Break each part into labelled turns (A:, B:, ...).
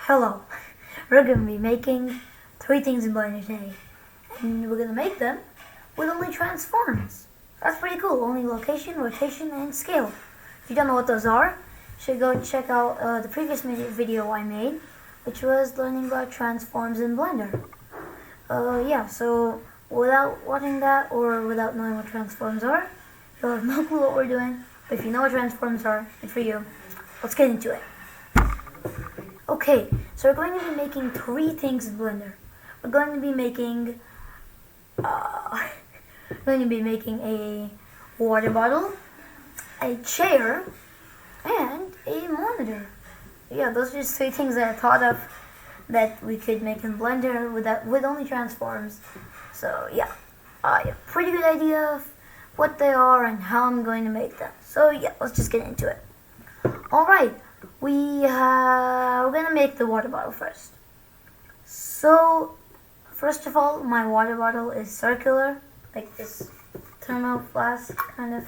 A: Hello, we're going to be making 3 things in Blender today, and we're going to make them with only transforms. That's pretty cool, only location, rotation, and scale. If you don't know what those are, you should go check out the previous video I made, which was learning about transforms in Blender. So without watching that or without knowing what transforms are, you'll have no clue what we're doing. But if you know what transforms are, good for you. Let's get into it. Okay, so we're going to be making 3 things in Blender. We're going to be making a water bottle, a chair, and a monitor. Yeah, those are just 3 things that I thought of that we could make in Blender with only transforms. So yeah, I have a pretty good idea of what they are and how I'm going to make them. So yeah, let's just get into it. Alright, we're gonna make the water bottle first. So first of all, my water bottle is circular, like this thermal flask kind of.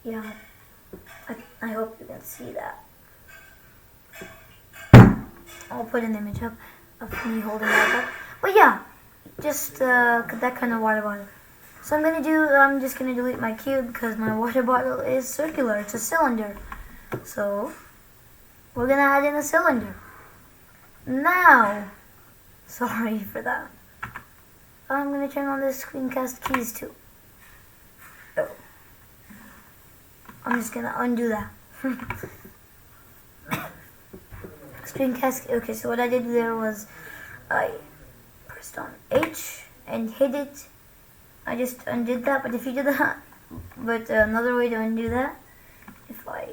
A: Yeah, I hope you can see that. I'll put an image up of me holding that up. But yeah, just that kind of water bottle. So I'm just gonna delete my cube because my water bottle is circular. It's a cylinder. So we're gonna add in a cylinder. Now, sorry for that. I'm gonna turn on the screencast keys too. Oh. I'm just gonna undo that. Screencast. Okay, so what I did there was I pressed on H and hit it. I just undid that, but if you do that, another way to undo that, if I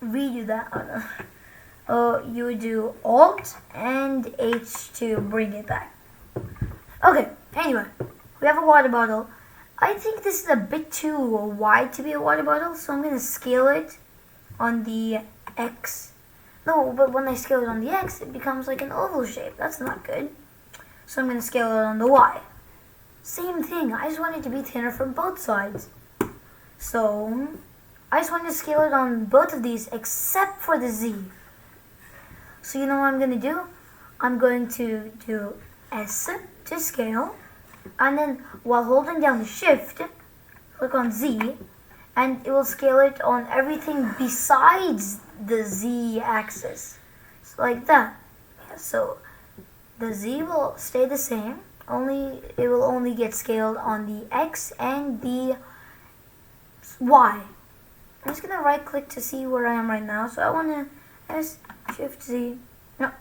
A: redo that, you would do Alt and H to bring it back. Okay, anyway, we have a water bottle. I think this is a bit too wide to be a water bottle, so I'm going to scale it on the X. No, but when I scale it on the X, it becomes like an oval shape. That's not good. So I'm going to scale it on the Y. Same thing, I just want it to be thinner from both sides. So I just want to scale it on both of these except for the Z. So you know what I'm going to do? I'm going to do S to scale, and then while holding down the shift, click on Z, and it will scale it on everything besides the Z axis. So like that. Yeah, so the Z will stay the same, it will only get scaled on the X and the Y. I'm just gonna right click to see where I am right now. So I wanna S Shift Z. No,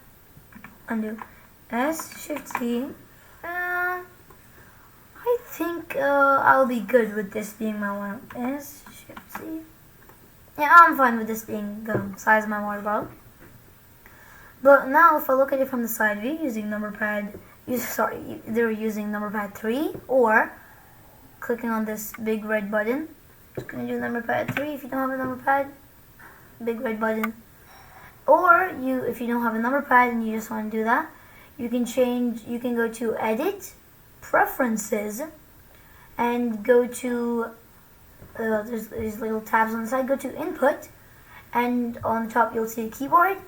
A: undo. S Shift Z. I think I'll be good with this being my one. S Shift Z. Yeah, I'm fine with this being the size of my water bottle. But now if I look at it from the side view using number pad, they're using number pad 3 or clicking on this big red button. Just gonna do number pad 3 if you don't have a number pad, big red button. Or if you don't have a number pad and you just want to do that, you can go to Edit, Preferences, and go to there's these little tabs on the side. Go to Input, and on the top you'll see a keyboard.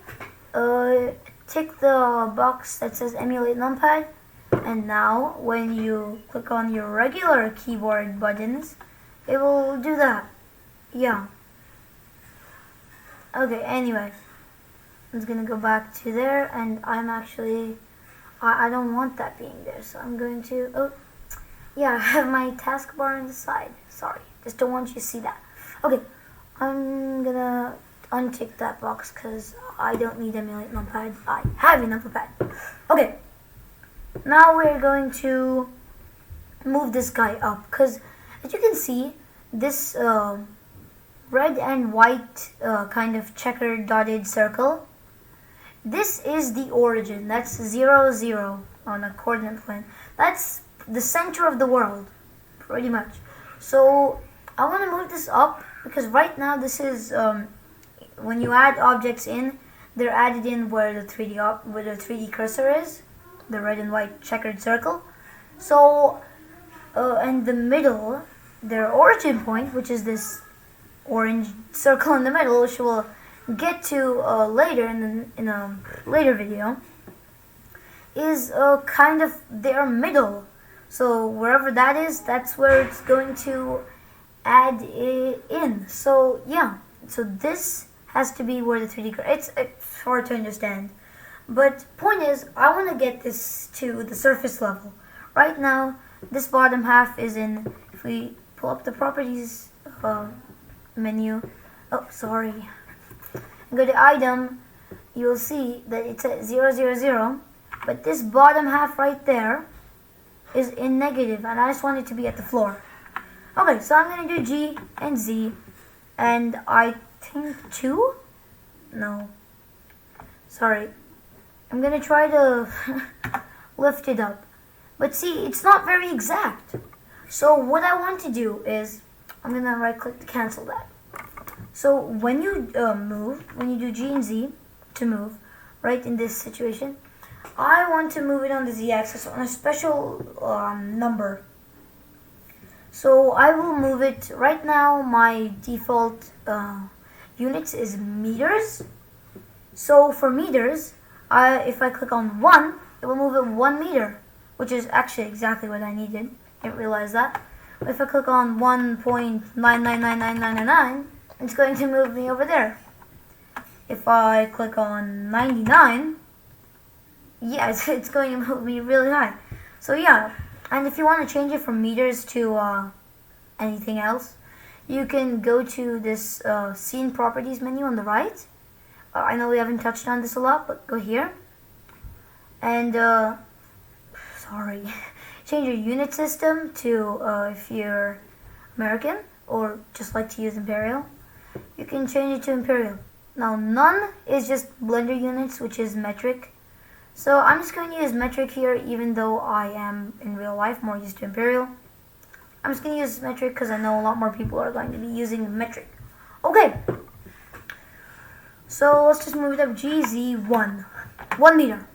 A: Tick the box that says Emulate Numpad, and now when you click on your regular keyboard buttons, it will do that. Yeah. Okay, anyway, I'm just gonna go back to there, and I don't want that being there, so I'm going to, I have my taskbar on the side. Sorry, just don't want you to see that. Okay, I'm gonna untick that box because I don't need Emulate Numpad. I have a Numpad. Okay, now we're going to move this guy up because as you can see, this red and white kind of checkered dotted circle, this is the origin. That's 0, 0 on a coordinate plane. That's the center of the world, pretty much. So I want to move this up because right now this is when you add objects in, they're added in where the 3D cursor is, the red and white checkered circle. So in the middle, their origin point, which is this orange circle in the middle, which will get to later in a later video is kind of their middle. So wherever that is, that's where it's going to add it in. So yeah, so this has to be where the 3D it's hard to understand. But point is, I want to get this to the surface level. Right now, this bottom half is in, if we pull up the properties menu, oh sorry, and go to item, you'll see that it's at 0, 0, 0, but this bottom half right there is in negative, and I just want it to be at the floor. Okay, so I'm going to do G and Z, and I think 2? No. Sorry. I'm going to try to lift it up. But see, it's not very exact. So what I want to do is, I'm going to right click to cancel that. So when you move, when you do G and Z to move, right in this situation, I want to move it on the Z-axis on a special number. So I will move it, right now my default units is meters. So for meters, if I click on 1, it will move it 1 meter, which is actually exactly what I needed. Didn't realize that. But if I click on 1.9999999, it's going to move me over there. If I click on 99, yeah, it's going to move me really high. So yeah, and if you want to change it from meters to anything else, you can go to this scene properties menu on the right. I know we haven't touched on this a lot, but go here. And, sorry, change your unit system to, if you're American, or just like to use Imperial, you can change it to Imperial. Now, none is just Blender units, which is metric. So I'm just going to use metric here, even though I am in real life more used to Imperial. I'm just going to use metric because I know a lot more people are going to be using metric. Okay. So let's just move it up GZ1. 1 meter.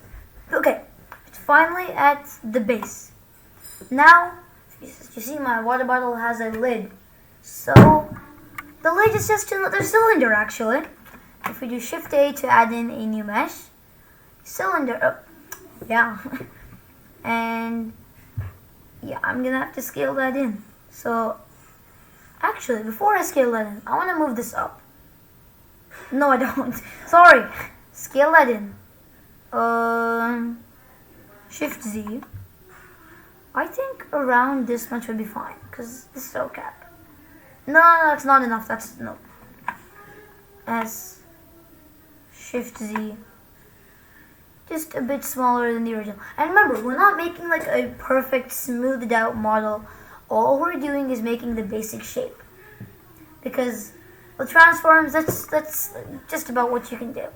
A: Okay. It's finally at the base. Now, you see my water bottle has a lid. So the lid is just another cylinder actually. If we do Shift A to add in a new mesh, cylinder, oh, yeah. And yeah, I'm gonna have to scale that in. So actually, before I scale that in, I want to move this up. No, I don't. Sorry. Scale that in. Shift Z. I think around this much would be fine, because this is okay. No, that's not enough. That's no. S. Shift Z. Just a bit smaller than the original. And remember, we're not making like a perfect smoothed out model. All we're doing is making the basic shape. Because with transforms, that's just about what you can do.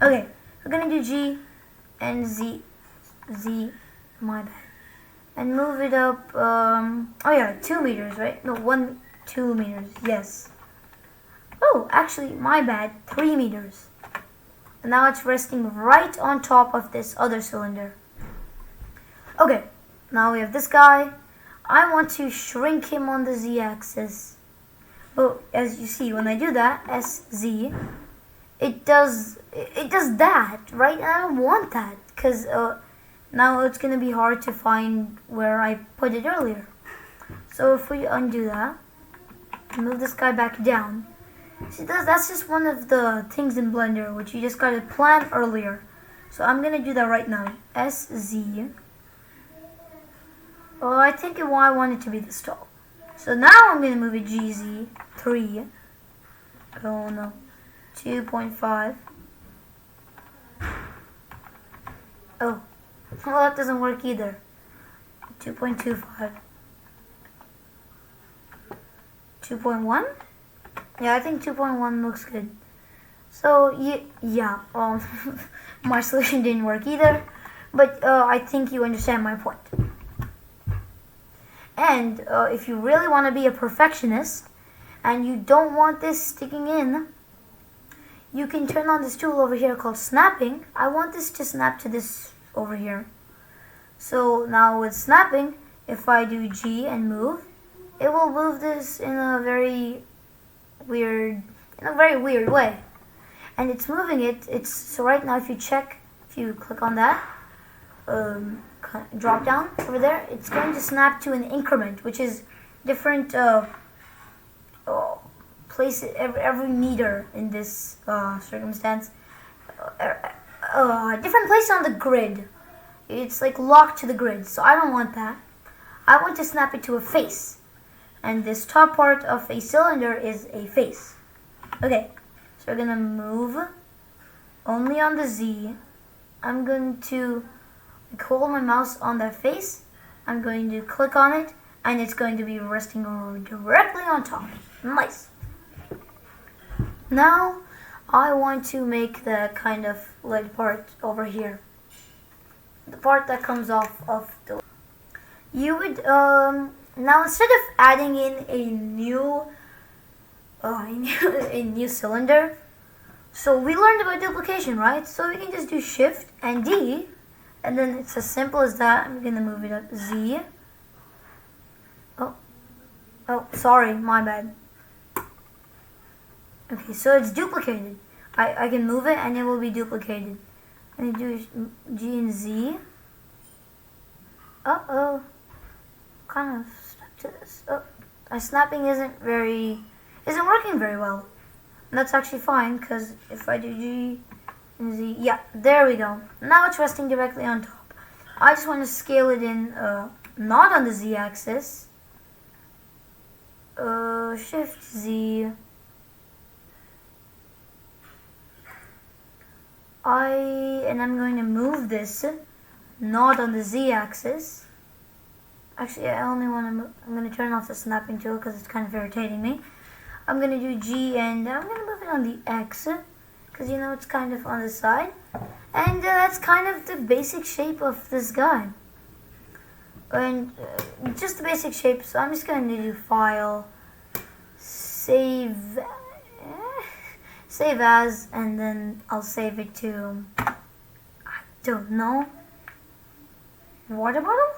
A: Okay, we're gonna do G and Z, my bad, and move it up. Oh yeah, 2 meters, right? No, 2 meters. Yes. Oh, actually, my bad. 3 meters. And now it's resting right on top of this other cylinder. Okay, now we have this guy. I want to shrink him on the Z-axis. But as you see, when I do that, SZ, it does that, right? And I don't want that, because now it's going to be hard to find where I put it earlier. So if we undo that, move this guy back down. See, that's just one of the things in Blender, which you just got to plan earlier. So I'm going to do that right now. SZ. Oh, I think I want it to be this tall. So now I'm going to move it GZ 3. Oh no. 2.5. Oh. Well, that doesn't work either. 2.25. 2.1? Yeah, I think 2.1 looks good. So, yeah. My solution didn't work either. But I think you understand my point. And if you really want to be a perfectionist and you don't want this sticking in, you can turn on this tool over here called snapping. I want this to snap to this over here. So now with snapping, if I do G and move, it will move this in a very weird in a very weird way. And it's moving it. So right now, if you click on that drop down over there, it's going to snap to an increment, which is different place every meter in this circumstance. Different place on the grid. It's like locked to the grid, so I don't want that. I want to snap it to a face, and this top part of a cylinder is a face. Okay, so we're gonna move only on the Z. I'm going to hold my mouse on that face. I'm going to click on it, and it's going to be resting directly on top. Nice. Now I want to make the kind of lid part over here, the part that comes off of the. You would now, instead of adding in a new cylinder, so we learned about duplication, right? So we can just do Shift and D, and then it's as simple as that. I'm gonna move it up Z. Oh, sorry, my bad. Okay, so it's duplicated. I can move it and it will be duplicated. And you do G and Z. Kind of stuck to this. My snapping isn't working very well. And that's actually fine, because if I do G and Z, yeah, there we go. Now it's resting directly on top. I just want to scale it in, not on the Z axis. Shift Z. I'm going to move this not on the Z axis. Actually, I'm going to turn off the snapping tool because it's kind of irritating me. I'm going to do G and I'm going to move it on the X because it's kind of on the side. And that's kind of the basic shape of this guy. And just the basic shape, so I'm just going to do File, Save as, and then I'll save it to, I don't know, water bottle?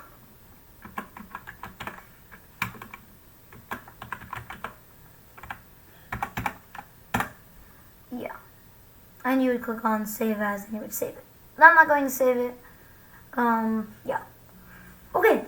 A: Yeah. And you would click on Save As and you would save it. But I'm not going to save it. Yeah. Okay.